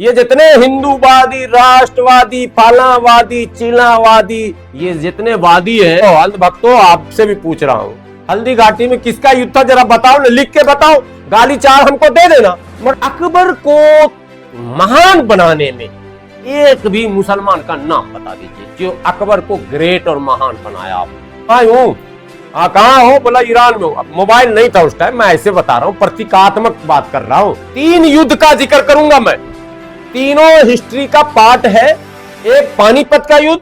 ये जितने हिंदूवादी, राष्ट्रवादी, फालावादी, चीलावादी, ये जितने वादी हैं, तो अंधभक्तों आपसे भी पूछ रहा हूँ, हल्दी घाटी में किसका युद्ध था जरा बताओ ना, लिख के बताओ। गाली चार हमको दे देना, मगर अकबर को महान बनाने में एक भी मुसलमान का नाम बता दीजिए जो अकबर को ग्रेट और महान बनाया। आप कहाँ हो? बोला ईरान में हो। मोबाइल नहीं था उस टाइम, मैं ऐसे बता रहा हूँ, प्रतीकात्मक बात कर रहा हूँ। 3 युद्ध का जिक्र करूंगा मैं, तीनों हिस्ट्री का पार्ट है। एक पानीपत का युद्ध,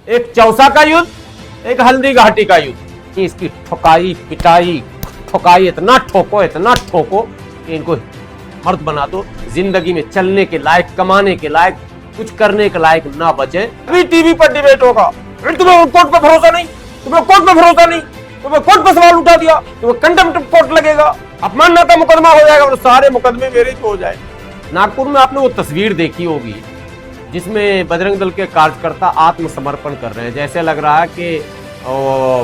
एक चौसा का युद्ध, एक हल्दी घाटी का युद्ध। इसकी ठोकाई पिटाई, ठोकाई इतना ठोको कि इनको मर्द बना दो, जिंदगी में चलने के लायक, कमाने के लायक, कुछ करने के लायक ना बचे। अभी टीवी पर डिबेट होगा, तुम्हें कोर्ट पे भरोसा नहीं, तुम्हें कोर्ट पे भरोसा नहीं, तुम्हें कोर्ट पे सवाल उठा दिया, तुम्हें कंटेम्प्ट कोर्ट लगेगा, अपमानना का मुकदमा हो जाएगा, और सारे मुकदमे मेरे ही हो जाए। नागपुर में आपने वो तस्वीर देखी होगी जिसमें बजरंग दल के कार्यकर्ता आत्मसमर्पण कर रहे हैं। जैसे लग रहा है कि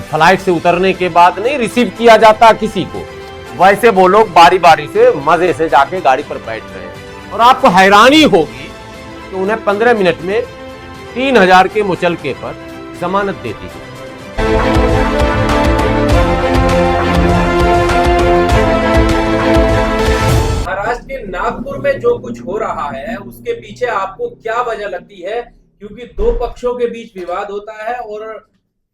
फ्लाइट से उतरने के बाद नहीं रिसीव किया जाता किसी को, वैसे वो लोग बारी बारी से मजे से जाके गाड़ी पर बैठ रहे हैं। और आपको हैरानी होगी कि उन्हें 15 मिनट में 3000 के मुचलके पर जमानत दे दी गई। महाराष्ट्र के नागपुर में जो कुछ हो रहा है उसके पीछे आपको क्या वजह लगती है? क्योंकि 2 पक्षों के बीच विवाद होता है और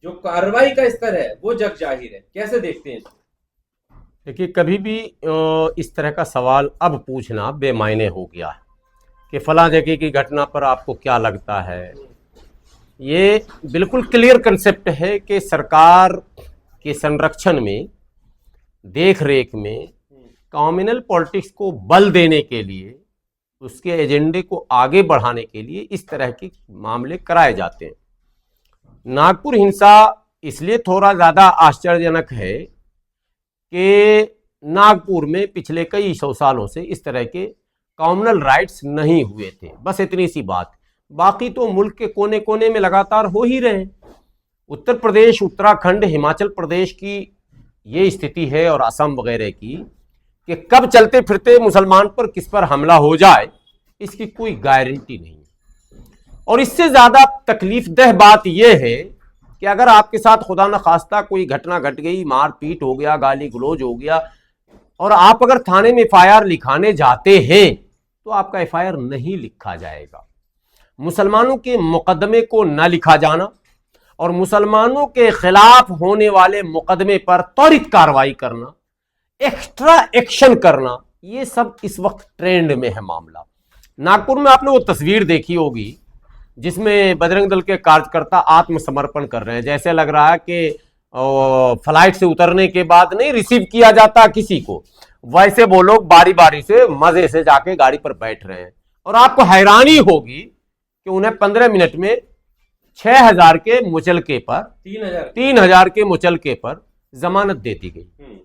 जो कार्रवाई का स्तर है वो जग जाहिर है। कैसे देखते हैं? देखिए, कभी भी इस तरह का सवाल अब पूछना बेमायने हो गया है कि फला जगह की घटना पर आपको क्या लगता है। ये बिल्कुल क्लियर कंसेप्ट है कि सरकार के संरक्षण में, देख रेख में, कम्युनल पॉलिटिक्स को बल देने के लिए, उसके एजेंडे को आगे बढ़ाने के लिए इस तरह के मामले कराए जाते हैं। नागपुर हिंसा इसलिए थोड़ा ज़्यादा आश्चर्यजनक है कि नागपुर में पिछले कई 100 सालों से इस तरह के कम्युनल राइट्स नहीं हुए थे। बस इतनी सी बात। बाकी तो मुल्क के कोने कोने में लगातार हो ही रहे हैं। उत्तर प्रदेश, उत्तराखंड, हिमाचल प्रदेश की ये स्थिति है, और असम वगैरह की, कि कब चलते फिरते मुसलमान पर किस पर हमला हो जाए इसकी कोई गारंटी नहीं। और इससे ज़्यादा तकलीफदेह बात यह है कि अगर आपके साथ खुदा न खास्ता कोई घटना घट गई, मारपीट हो गया, गाली गलौज हो गया, और आप अगर थाने में FIR लिखाने जाते हैं तो आपका FIR नहीं लिखा जाएगा। मुसलमानों के मुकदमे को न लिखा जाना और मुसलमानों के खिलाफ होने वाले मुकदमे पर त्वरित कार्रवाई करना, एक्स्ट्रा एक्शन करना, ये सब इस वक्त ट्रेंड में है मामला। नागपुर में आपने वो तस्वीर देखी होगी जिसमें बजरंग दल के कार्यकर्ता आत्मसमर्पण कर रहे हैं। जैसे लग रहा है कि फ्लाइट से उतरने के बाद नहीं रिसीव किया जाता किसी को, वैसे वो लोग बारी बारी से मजे से जाके गाड़ी पर बैठ रहे हैं। और आपको हैरानी होगी कि उन्हें 15 मिनट में 6000 के मुचलके पर, 3000 के मुचलके पर जमानत दे दी गई।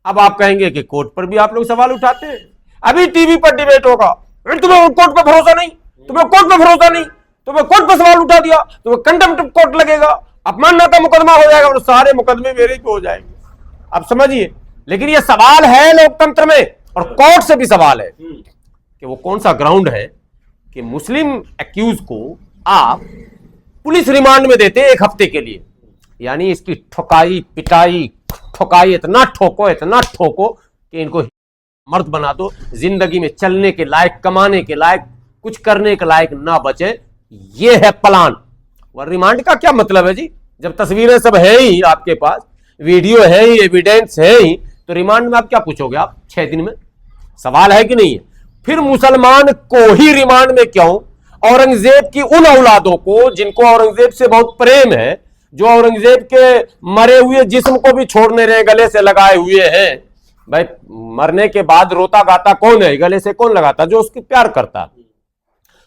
अब आप कहेंगे कि कोर्ट पर भी आप लोग सवाल उठाते हैं। अभी टीवी पर डिबेट होगा, तुम्हें कोर्ट पर भरोसा नहीं, तुम्हें कोर्ट पर भरोसा नहीं, तुम्हें कोर्ट पर सवाल उठा दिया, तुम्हें कंटेम्प्ट कोर्ट लगेगा, अपमानना का मुकदमा हो जाएगा, और सारे मुकदमे मेरे ही हो जाएंगे। अब समझिए, लेकिन ये सवाल है लोकतंत्र में, और कोर्ट से भी सवाल है कि वो कौन सा ग्राउंड है कि मुस्लिम एक्यूज को आप पुलिस रिमांड में देते 1 हफ्ते के लिए। यानी इसकी ठोकाई पिटाई, ठोकाई इतना ठोको कि इनको मर्द बना दो, जिंदगी में चलने के लायक, कमाने के लायक, कुछ करने के लायक ना बचे। ये है प्लान। और रिमांड का क्या मतलब है जी? जब तस्वीरें सब है ही आपके पास, वीडियो है ही, एविडेंस है ही, तो रिमांड में आप क्या पूछोगे? आप 6 दिन में? सवाल है कि नहीं है? फिर मुसलमान को ही रिमांड में क्यों? औरंगजेब की उन औलादों को जिनको औरंगजेब से बहुत प्रेम है, जो औरंगजेब के मरे हुए जिस्म को भी छोड़ने रहे, गले से लगाए हुए हैं। भाई, मरने के बाद रोता गाता कौन है? गले से कौन लगाता? जो उसकी प्यार करता।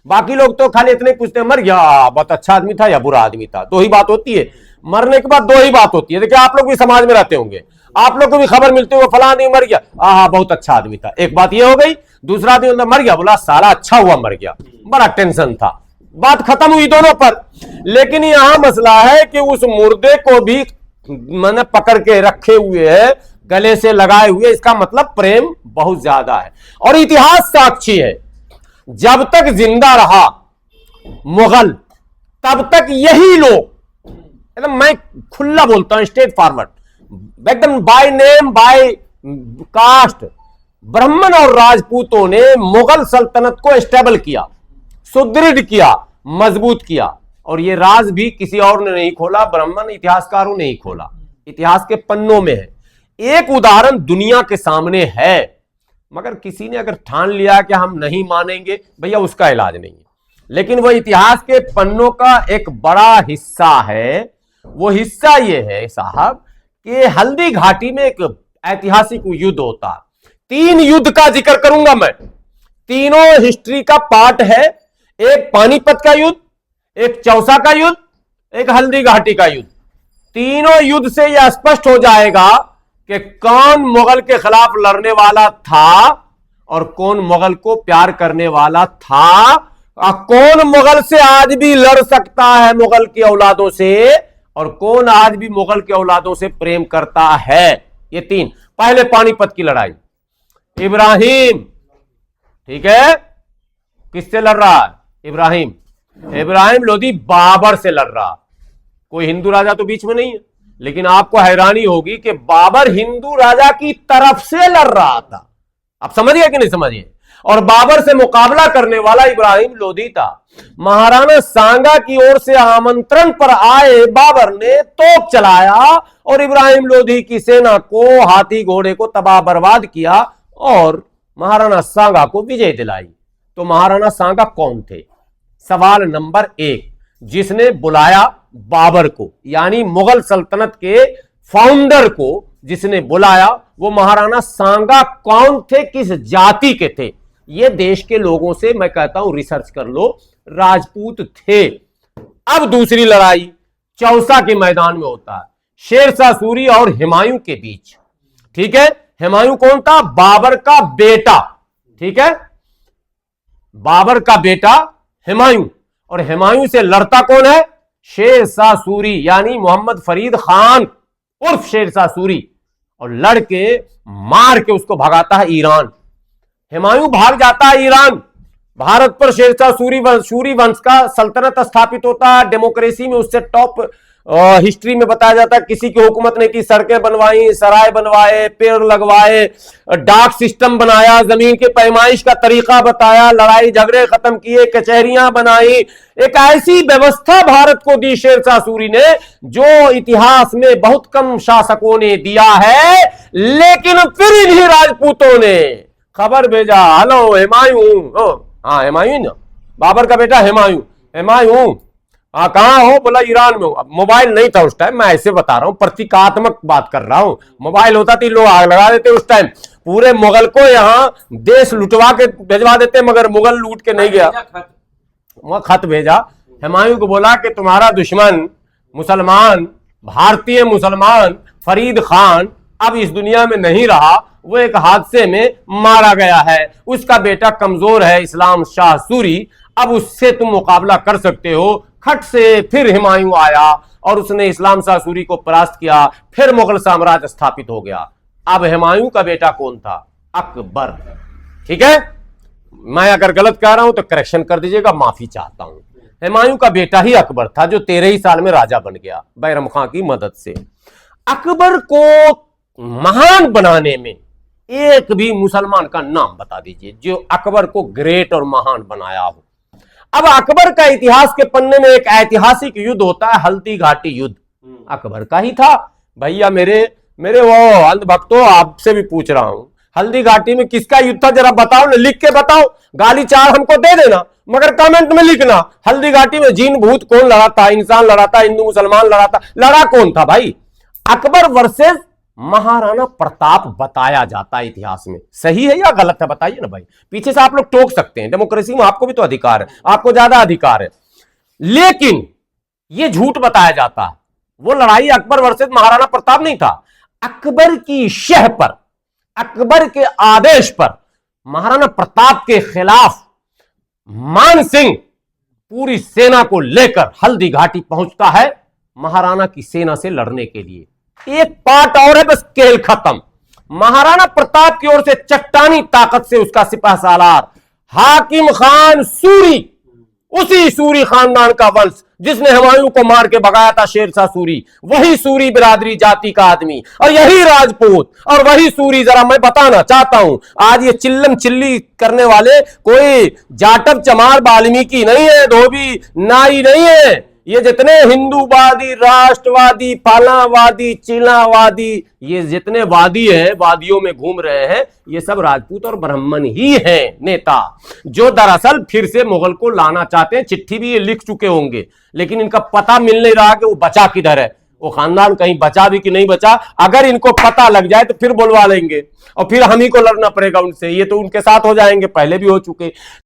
बाकी लोग तो खाली इतने पूछते हैं, मर गया, बहुत अच्छा आदमी था या बुरा आदमी था। 2 ही बात होती है मरने के बाद, 2 ही बात होती है। देखिए, आप लोग भी समाज में रहते होंगे, आप लोग को भी खबर मिलती होगी, फलां आदमी मर गया, हाँ बहुत अच्छा आदमी था। एक बात ये हो गई। दूसरा आदमी मर गया, बोला साला अच्छा हुआ मर गया, बड़ा टेंशन था, बात खत्म हुई दोनों पर। लेकिन यहां मसला है कि उस मुर्दे को भी मैंने पकड़ के रखे हुए है, गले से लगाए हुए, इसका मतलब प्रेम बहुत ज्यादा है। और इतिहास साक्षी है, जब तक जिंदा रहा मुगल, तब तक यही लोग, एकदम मैं खुला बोलता हूं, स्ट्रेट फॉरवर्ड, एकदम बाय नेम बाय कास्ट, ब्राह्मण और राजपूतों ने मुगल सल्तनत को स्टेबल किया, सुदृढ़ किया, मजबूत किया। और ये राज भी किसी और ने नहीं खोला, ब्राह्मण इतिहासकारों ने ही खोला, इतिहास के पन्नों में है। एक उदाहरण दुनिया के सामने है, मगर किसी ने अगर ठान लिया कि हम नहीं मानेंगे, भैया उसका इलाज नहीं है। लेकिन वो इतिहास के पन्नों का एक बड़ा हिस्सा है। वो हिस्सा ये है साहब कि हल्दी घाटी में एक ऐतिहासिक युद्ध होता। 3 युद्ध का जिक्र करूंगा मैं, तीनों हिस्ट्री का पार्ट है। एक पानीपत का युद्ध, एक चौसा का युद्ध, एक हल्दी घाटी का युद्ध। तीनों युद्ध से यह स्पष्ट हो जाएगा कि कौन मुगल के खिलाफ लड़ने वाला था और कौन मुगल को प्यार करने वाला था, और कौन मुगल से आज भी लड़ सकता है मुगल की औलादों से, और कौन आज भी मुगल की औलादों से प्रेम करता है। ये 3। पहले पानीपत की लड़ाई, इब्राहिम, ठीक है, किससे लड़ रहा है? इब्राहिम लोदी बाबर से लड़ रहा। कोई हिंदू राजा तो बीच में नहीं है, लेकिन आपको हैरानी होगी कि बाबर हिंदू राजा की तरफ से लड़ रहा था। आप समझिए कि नहीं समझिए? और बाबर से मुकाबला करने वाला इब्राहिम लोदी था। महाराणा सांगा की ओर से आमंत्रण पर आए बाबर ने तोप चलाया और इब्राहिम लोदी की सेना को, हाथी घोड़े को तबाह बर्बाद किया और महाराणा सांगा को विजय दिलाई। तो महाराणा सांगा कौन थे? सवाल नंबर 1, जिसने बुलाया बाबर को, यानी मुगल सल्तनत के फाउंडर को जिसने बुलाया, वो महाराणा सांगा कौन थे, किस जाति के थे? ये देश के लोगों से मैं कहता हूं रिसर्च कर लो, राजपूत थे। अब दूसरी लड़ाई चौसा के मैदान में होता है, शेरशाह सूरी और हुमायूं के बीच। ठीक है, हुमायूं कौन था? बाबर का बेटा। ठीक है, बाबर का बेटा हुमायूं, और हुमायूं से लड़ता कौन है? शेरशाह सूरी, यानी मोहम्मद फरीद खान उर्फ शेरशाह सूरी, और लड़के मार के उसको भगाता है ईरान। हुमायूं भाग जाता है ईरान, भारत पर शेरशाह सूरी वंश का सल्तनत स्थापित होता है। डेमोक्रेसी में उससे टॉप हिस्ट्री में बताया जाता है, किसी की हुकूमत ने की, सड़कें बनवाई, सराय बनवाए, पेड़ लगवाए, डाक सिस्टम बनाया, जमीन के पैमाइश का तरीका बताया, लड़ाई झगड़े खत्म किए, कचहरियां बनाई। एक ऐसी व्यवस्था भारत को दी शेरशाह सूरी ने जो इतिहास में बहुत कम शासकों ने दिया है। लेकिन फिर इन्हीं राजपूतों ने खबर भेजा, हेलो हुमायूं, हाँ हुमायूं ना, बाबर का बेटा हुमायूं, हाँ कहाँ हो? बोला ईरान में हूं। अब मोबाइल नहीं था उस टाइम, मैं ऐसे बता रहा हूं, प्रतीकात्मक बात कर रहा हूं। मोबाइल होता तो लोग आग लगा देते उस टाइम, पूरे मुगल को यहां देश लुटवा के भिजवा देते, मगर मुगल लूट के नहीं गया। वह खत भेजा, हुमायूं को बोला कि तुम्हारा दुश्मन मुसलमान, भारतीय मुसलमान फरीद खान अब इस दुनिया में नहीं रहा, वो एक हादसे में मारा गया है, उसका बेटा कमजोर है इस्लाम शाह सूरी, अब उससे तुम मुकाबला कर सकते हो। खट से फिर हुमायूं आया और उसने इस्लाम शाह सूरी को परास्त किया, फिर मुगल साम्राज्य स्थापित हो गया। अब हुमायूं का बेटा कौन था? अकबर। ठीक है, मैं अगर गलत कह रहा हूं तो करेक्शन कर दीजिएगा, माफी चाहता हूं। हुमायूं का बेटा ही अकबर था, जो 13 ही साल में राजा बन गया बैरम खां की मदद से। अकबर को महान बनाने में एक भी मुसलमान का नाम बता दीजिए जो अकबर को ग्रेट और महान बनाया हो। अब अकबर का इतिहास के पन्ने में एक ऐतिहासिक युद्ध होता है, हल्दी घाटी युद्ध, अकबर का ही था। भैया मेरे वो अंधभक्तों, आपसे भी पूछ रहा हूं, हल्दी घाटी में किसका युद्ध था? जरा बताओ ना, लिख के बताओ। गाली 4 हमको दे देना, मगर कमेंट में लिखना हल्दी घाटी में जीन भूत कौन लड़ा था, इंसान लड़ा था, हिंदू मुसलमान लड़ा था, लड़ा कौन था भाई? अकबर वर्सेस महाराणा प्रताप बताया जाता है इतिहास में। सही है या गलत है बताइए ना भाई, पीछे से आप लोग टोक सकते हैं, डेमोक्रेसी में आपको भी तो अधिकार है, आपको ज्यादा अधिकार है। लेकिन यह झूठ बताया जाता है, वो लड़ाई अकबर वर्सेस महाराणा प्रताप नहीं था। अकबर की शह पर, अकबर के आदेश पर महाराणा प्रताप के खिलाफ मान सिंह पूरी सेना को लेकर हल्दी घाटी पहुंचता है महाराणा की सेना से लड़ने के लिए। एक पार्ट और है, बस खेल खत्म। महाराणा प्रताप की ओर से चट्टानी ताकत से उसका सिपह सालार हाकिम खान सूरी, उसी सूरी खानदान का वंश जिसने हुमायूं को मार के भगाया था शेरशाह सूरी, वही सूरी बिरादरी जाति का आदमी और यही राजपूत और वही सूरी। जरा मैं बताना चाहता हूं, आज ये चिल्लम चिल्ली करने वाले कोई जाटव चमार वाल्मीकि नहीं है, धोबी नाई नहीं है। ये जितने हिंदूवादी, राष्ट्रवादी, पालावादी, चीलावादी, ये जितने वादी हैं, वादियों में घूम रहे हैं, ये सब राजपूत और ब्राह्मण ही हैं नेता, जो दरअसल फिर से मुगल को लाना चाहते हैं। चिट्ठी भी ये लिख चुके होंगे, लेकिन इनका पता मिल नहीं रहा कि वो बचा किधर है, वो खानदान कहीं बचा भी कि नहीं बचा। अगर इनको पता लग जाए तो फिर बुलवा लेंगे और फिर हम ही को लड़ना पड़ेगा उनसे। ये तो उनके साथ हो जाएंगे, पहले भी हो चुके।